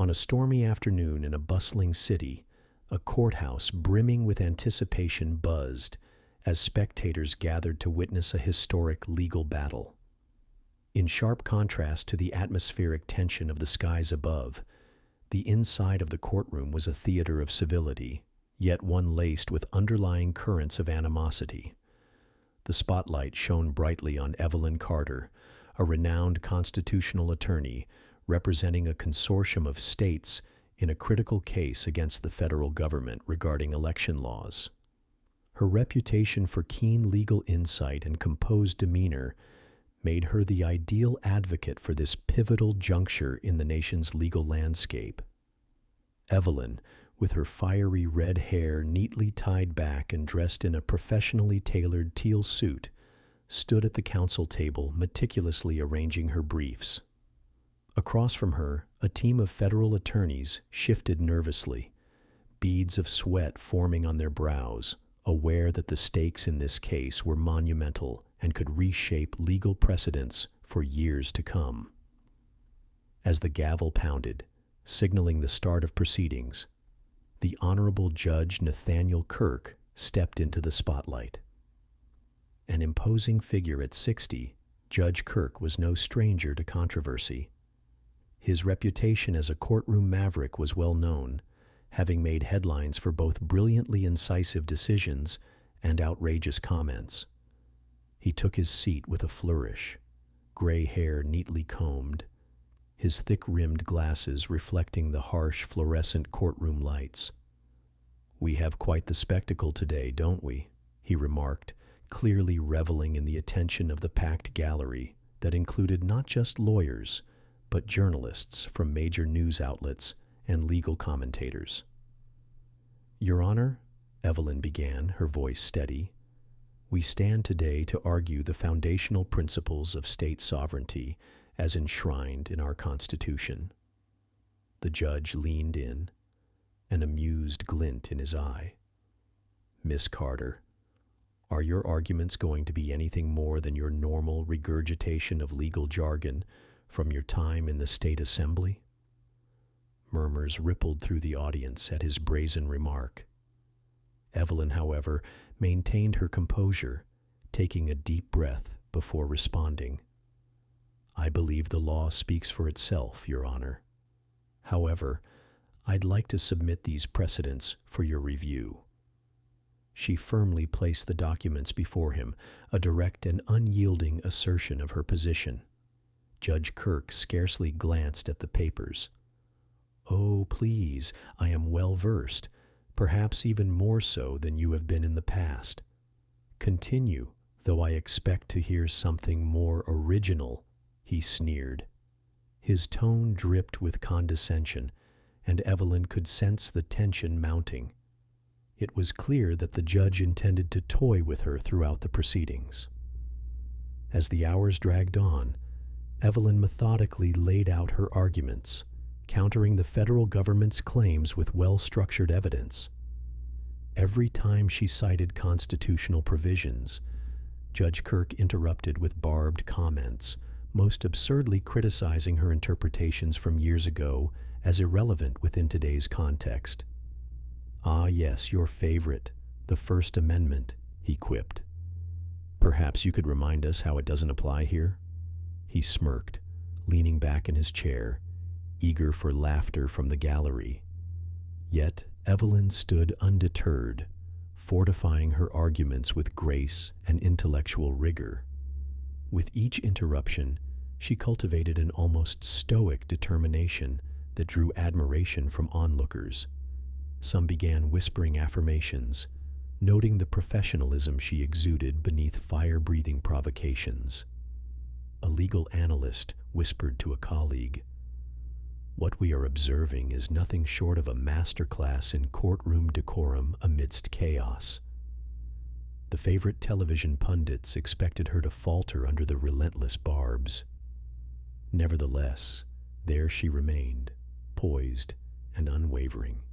On a stormy afternoon in a bustling city, a courthouse brimming with anticipation buzzed as spectators gathered to witness a historic legal battle. In sharp contrast to the atmospheric tension of the skies above, the inside of the courtroom was a theater of civility, yet one laced with underlying currents of animosity. The spotlight shone brightly on Evelyn Carter, a renowned constitutional attorney representing a consortium of states in a critical case against the federal government regarding election laws. Her reputation for keen legal insight and composed demeanor made her the ideal advocate for this pivotal juncture in the nation's legal landscape. Evelyn, with her fiery red hair neatly tied back and dressed in a professionally tailored teal suit, stood at the counsel table meticulously arranging her briefs. Across from her, a team of federal attorneys shifted nervously, beads of sweat forming on their brows, aware that the stakes in this case were monumental and could reshape legal precedents for years to come. As the gavel pounded, signaling the start of proceedings, the Honorable Judge Nathaniel Kirk stepped into the spotlight. An imposing figure at 60, Judge Kirk was no stranger to controversy. His reputation as a courtroom maverick was well known, having made headlines for both brilliantly incisive decisions and outrageous comments. He took his seat with a flourish, gray hair neatly combed, his thick-rimmed glasses reflecting the harsh fluorescent courtroom lights. "We have quite the spectacle today, don't we?" he remarked, clearly reveling in the attention of the packed gallery that included not just lawyers, but journalists from major news outlets and legal commentators. "Your Honor," Evelyn began, her voice steady, "we stand today to argue the foundational principles of state sovereignty as enshrined in our Constitution." The judge leaned in, an amused glint in his eye. "Miss Carter, are your arguments going to be anything more than your normal regurgitation of legal jargon from your time in the State Assembly?" Murmurs rippled through the audience at his brazen remark. Evelyn, however, maintained her composure, taking a deep breath before responding. "I believe the law speaks for itself, Your Honor. However, I'd like to submit these precedents for your review." She firmly placed the documents before him, a direct and unyielding assertion of her position. Judge Kirk scarcely glanced at the papers. "Oh, please, I am well versed, perhaps even more so than you have been in the past. Continue, though I expect to hear something more original," he sneered. His tone dripped with condescension, and Evelyn could sense the tension mounting. It was clear that the judge intended to toy with her throughout the proceedings. As the hours dragged on, Evelyn methodically laid out her arguments, countering the federal government's claims with well-structured evidence. Every time she cited constitutional provisions, Judge Kirk interrupted with barbed comments, most absurdly criticizing her interpretations from years ago as irrelevant within today's context. "Ah, yes, your favorite, the First Amendment," he quipped. "Perhaps you could remind us how it doesn't apply here?" He smirked, leaning back in his chair, eager for laughter from the gallery. Yet Evelyn stood undeterred, fortifying her arguments with grace and intellectual rigor. With each interruption, she cultivated an almost stoic determination that drew admiration from onlookers. Some began whispering affirmations, noting the professionalism she exuded beneath fire-breathing provocations. A legal analyst whispered to a colleague, "What we are observing is nothing short of a masterclass in courtroom decorum amidst chaos." The favorite television pundits expected her to falter under the relentless barbs. Nevertheless, there she remained, poised and unwavering.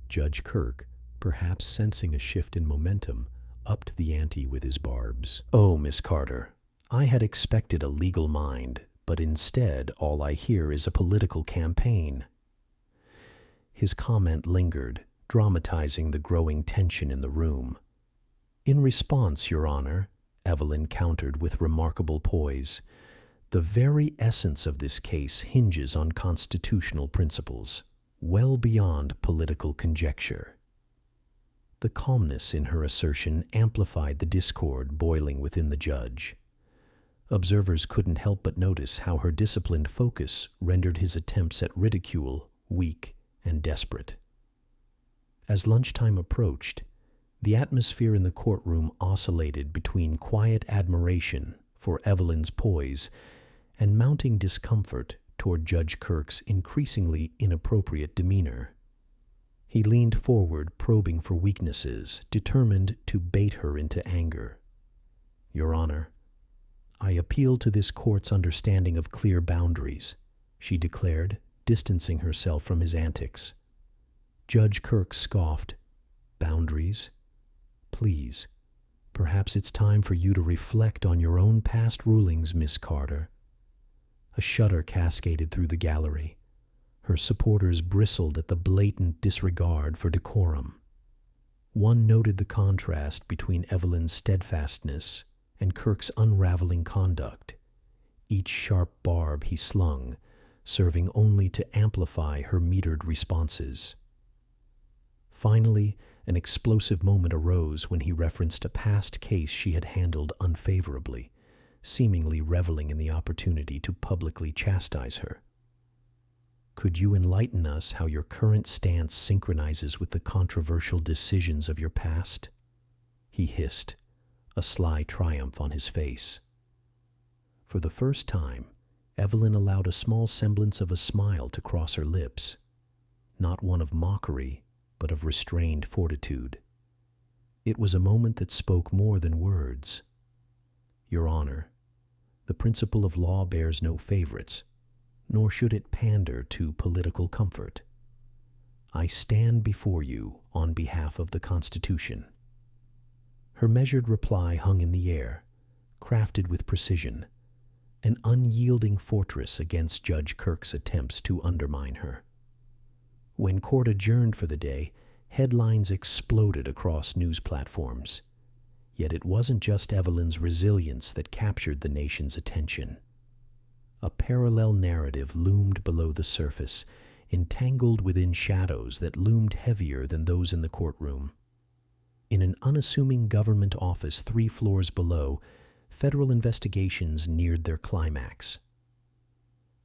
Judge Kirk, perhaps sensing a shift in momentum, upped the ante with his barbs. "Oh, Miss Carter, I had expected a legal mind, but instead all I hear is a political campaign." His comment lingered, dramatizing the growing tension in the room. "In response, Your Honor," Evelyn countered with remarkable poise, "the very essence of this case hinges on constitutional principles, well beyond political conjecture." The calmness in her assertion amplified the discord boiling within the judge. Observers couldn't help but notice how her disciplined focus rendered his attempts at ridicule weak and desperate. As lunchtime approached, the atmosphere in the courtroom oscillated between quiet admiration for Evelyn's poise and mounting discomfort toward Judge Kirk's increasingly inappropriate demeanor. He leaned forward, probing for weaknesses, determined to bait her into anger. "Your Honor, I appeal to this court's understanding of clear boundaries," she declared, distancing herself from his antics. Judge Kirk scoffed. "Boundaries? Please, perhaps it's time for you to reflect on your own past rulings, Miss Carter." A shudder cascaded through the gallery. Her supporters bristled at the blatant disregard for decorum. One noted the contrast between Evelyn's steadfastness and Kirk's unraveling conduct, each sharp barb he slung serving only to amplify her metered responses. Finally, an explosive moment arose when he referenced a past case she had handled unfavorably, seemingly reveling in the opportunity to publicly chastise her. "Could you enlighten us how your current stance synchronizes with the controversial decisions of your past?" he hissed, a sly triumph on his face. For the first time, Evelyn allowed a small semblance of a smile to cross her lips, not one of mockery, but of restrained fortitude. It was a moment that spoke more than words. "Your Honor, the principle of law bears no favorites, nor should it pander to political comfort. I stand before you on behalf of the Constitution." Her measured reply hung in the air, crafted with precision, an unyielding fortress against Judge Kirk's attempts to undermine her. When court adjourned for the day, headlines exploded across news platforms. Yet it wasn't just Evelyn's resilience that captured the nation's attention. A parallel narrative loomed below the surface, entangled within shadows that loomed heavier than those in the courtroom. In an unassuming government office 3 floors below, federal investigations neared their climax.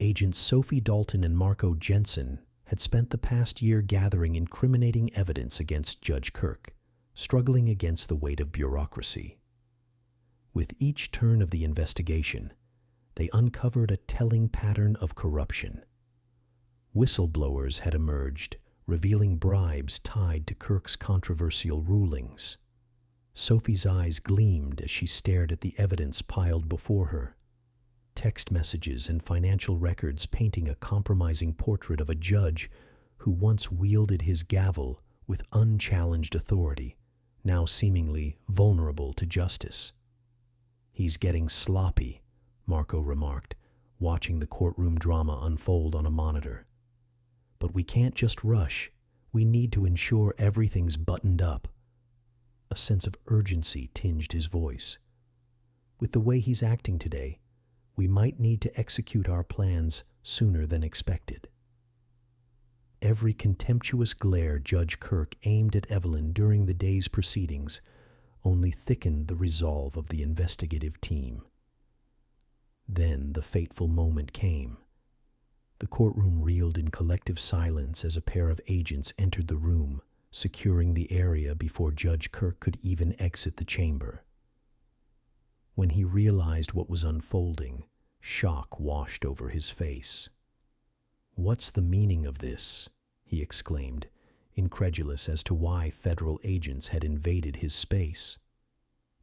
Agents Sophie Dalton and Marco Jensen had spent the past year gathering incriminating evidence against Judge Kirk, struggling against the weight of bureaucracy. With each turn of the investigation, they uncovered a telling pattern of corruption. Whistleblowers had emerged, revealing bribes tied to Kirk's controversial rulings. Sophie's eyes gleamed as she stared at the evidence piled before her. Text messages and financial records painting a compromising portrait of a judge who once wielded his gavel with unchallenged authority, now seemingly vulnerable to justice. "He's getting sloppy," Marco remarked, watching the courtroom drama unfold on a monitor. "But we can't just rush. We need to ensure everything's buttoned up." A sense of urgency tinged his voice. "With the way he's acting today, we might need to execute our plans sooner than expected." Every contemptuous glare Judge Kirk aimed at Evelyn during the day's proceedings only thickened the resolve of the investigative team. Then the fateful moment came. The courtroom reeled in collective silence as a pair of agents entered the room, securing the area before Judge Kirk could even exit the chamber. When he realized what was unfolding, shock washed over his face. "What's the meaning of this?" he exclaimed, incredulous as to why federal agents had invaded his space.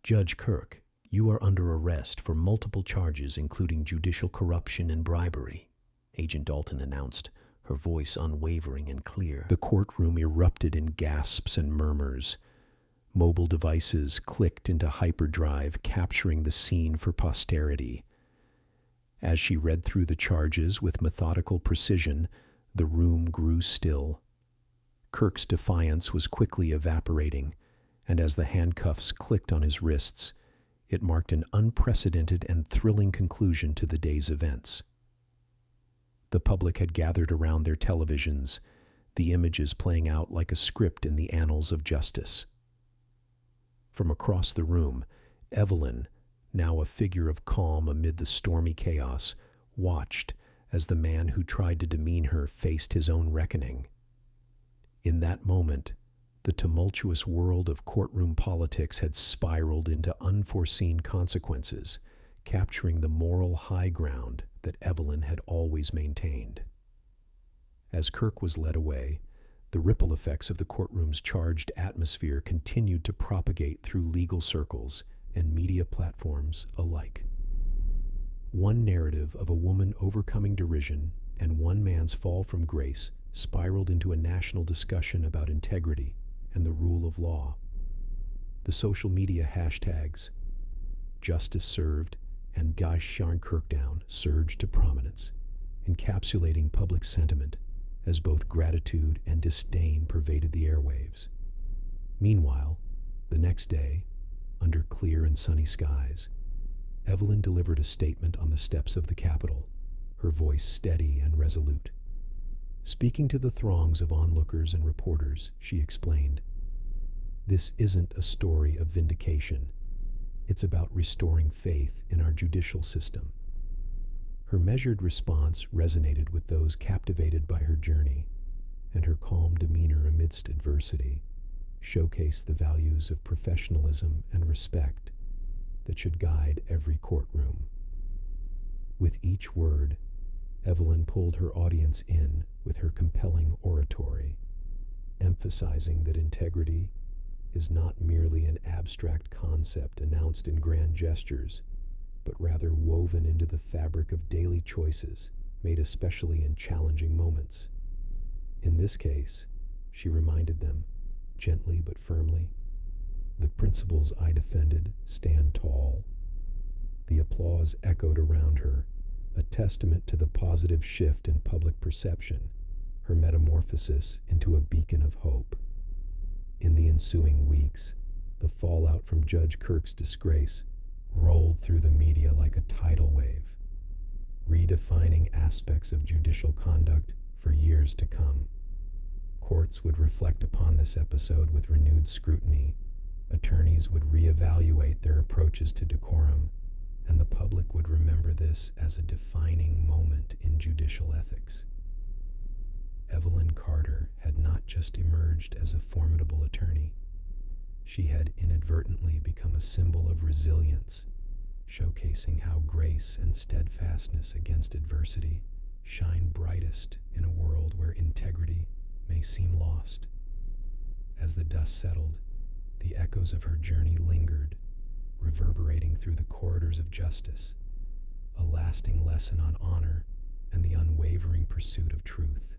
"Judge Kirk, you are under arrest for multiple charges including judicial corruption and bribery," Agent Dalton announced, her voice unwavering and clear. The courtroom erupted in gasps and murmurs. Mobile devices clicked into hyperdrive, capturing the scene for posterity. As she read through the charges with methodical precision, the room grew still, Kirk's defiance was quickly evaporating, and as the handcuffs clicked on his wrists, it marked an unprecedented and thrilling conclusion to the day's events. The public had gathered around their televisions, the images playing out like a script in the annals of justice. From across the room, Evelyn, now a figure of calm amid the stormy chaos, watched as the man who tried to demean her faced his own reckoning. In that moment, the tumultuous world of courtroom politics had spiraled into unforeseen consequences, capturing the moral high ground that Evelyn had always maintained. As Kirk was led away, the ripple effects of the courtroom's charged atmosphere continued to propagate through legal circles and media platforms alike. One narrative of a woman overcoming derision and one man's fall from grace spiraled into a national discussion about integrity and the rule of law. The social media hashtags Justice Served and Guy Kirkdown surged to prominence, encapsulating public sentiment as both gratitude and disdain pervaded the airwaves. Meanwhile, the next day, under clear and sunny skies, Evelyn delivered a statement on the steps of the Capitol, her voice steady and resolute. Speaking to the throngs of onlookers and reporters, she explained, "This isn't a story of vindication. It's about restoring faith in our judicial system." Her measured response resonated with those captivated by her journey, and her calm demeanor amidst adversity showcased the values of professionalism and respect that should guide every courtroom. With each word, Evelyn pulled her audience in with her compelling oratory, emphasizing that integrity is not merely an abstract concept announced in grand gestures, but rather woven into the fabric of daily choices made especially in challenging moments. In this case, she reminded them, gently but firmly, "The principles I defended stand tall." The applause echoed around her, a testament to the positive shift in public perception, her metamorphosis into a beacon of hope. In the ensuing weeks, the fallout from Judge Kirk's disgrace rolled through the media like a tidal wave, redefining aspects of judicial conduct for years to come. Courts would reflect upon this episode with renewed scrutiny, attorneys would reevaluate their approaches to decorum, and the public would remember this as a defining moment in judicial ethics. Evelyn Carter had not just emerged as a formidable attorney. She had inadvertently become a symbol of resilience, showcasing how grace and steadfastness against adversity shine brightest in a world where integrity may seem lost. As the dust settled, the echoes of her journey lingered, reverberating through the corridors of justice, a lasting lesson on honor and the unwavering pursuit of truth.